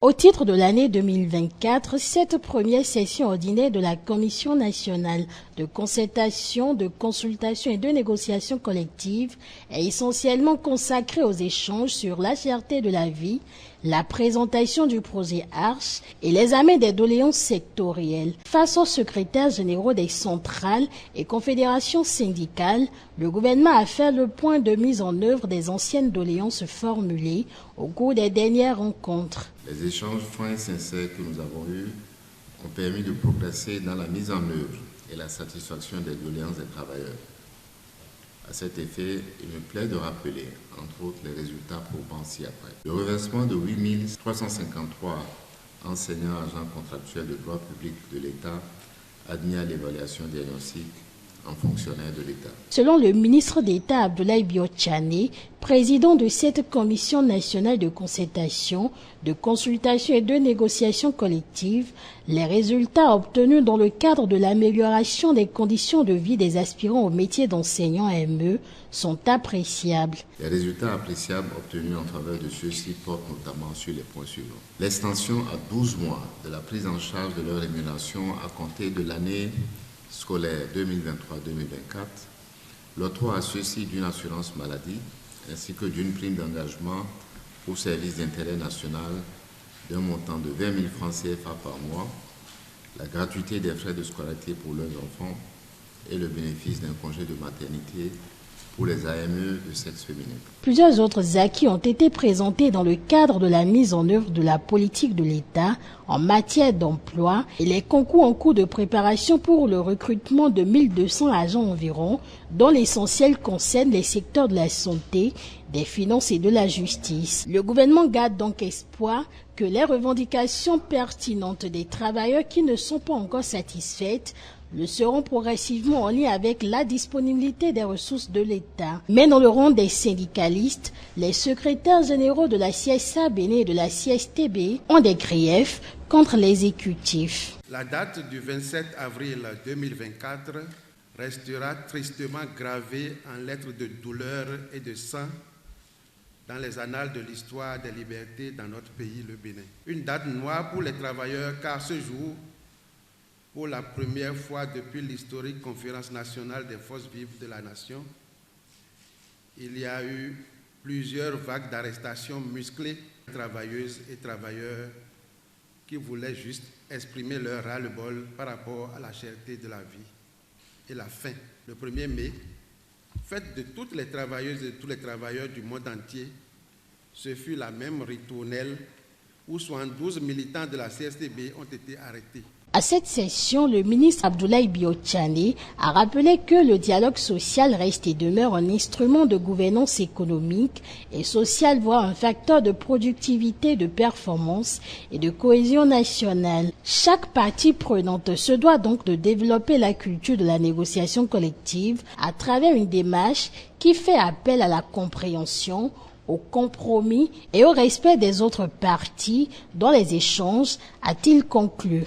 Au titre de l'année 2024, cette première session ordinaire de la Commission nationale de concertation, de consultation et de négociation collective est essentiellement consacrée aux échanges sur la cherté de la vie, la présentation du projet ARCHE et l'examen des doléances sectorielles. Face aux secrétaires généraux des centrales et confédérations syndicales, le gouvernement a fait le point de mise en œuvre des anciennes doléances formulées au cours des dernières rencontres. Les échanges francs et sincères que nous avons eus ont permis de progresser dans la mise en œuvre et la satisfaction des doléances des travailleurs. À cet effet, il me plaît de rappeler, entre autres, les résultats probants ci-après. Le reversement de 8 353 enseignants agents contractuels de droit public de l'État admis à l'évaluation diagnostique en fonctionnaires de l'État. Selon le ministre d'État Abdoulaye Biotchane, président de cette commission nationale de concertation, de consultation et de négociation collective, les résultats obtenus dans le cadre de l'amélioration des conditions de vie des aspirants au métier d'enseignant AME sont appréciables. Les résultats appréciables obtenus en faveur de ceux-ci portent notamment sur les points suivants. L'extension à 12 mois de la prise en charge de leur rémunération à compter de l'année scolaire 2023-2024, l'octroi à ceux-ci d'une assurance maladie ainsi que d'une prime d'engagement au service d'intérêt national d'un montant de 20 000 francs CFA par mois, la gratuité des frais de scolarité pour leurs enfants et le bénéfice d'un congé de maternité pour les AME de sexe féminin. Plusieurs autres acquis ont été présentés dans le cadre de la mise en œuvre de la politique de l'État en matière d'emploi et les concours en cours de préparation pour le recrutement de 1200 agents environ, dont l'essentiel concerne les secteurs de la santé, des finances et de la justice. Le gouvernement garde donc espoir que les revendications pertinentes des travailleurs qui ne sont pas encore satisfaites le seront progressivement en lien avec la disponibilité des ressources de l'État. Mais dans le rang des syndicalistes, les secrétaires généraux de la CSABN et de la CSTB ont des griefs contre l'exécutif. La date du 27 avril 2024 restera tristement gravée en lettres de douleur et de sang dans les annales de l'histoire des libertés dans notre pays, le Bénin. Une date noire pour les travailleurs car ce jour, pour la première fois depuis l'historique conférence nationale des forces vives de la nation, il y a eu plusieurs vagues d'arrestations musclées de travailleuses et travailleurs qui voulaient juste exprimer leur ras-le-bol par rapport à la cherté de la vie et la faim. Le 1er mai, fête de toutes les travailleuses et de tous les travailleurs du monde entier, ce fut la même ritournelle où 72 militants de la CSTB ont été arrêtés. À cette session, le ministre Abdoulaye Biotchane a rappelé que le dialogue social reste et demeure un instrument de gouvernance économique et sociale, voire un facteur de productivité, de performance et de cohésion nationale. Chaque partie prenante se doit donc de développer la culture de la négociation collective à travers une démarche qui fait appel à la compréhension, au compromis et au respect des autres parties dans les échanges, a-t-il conclu.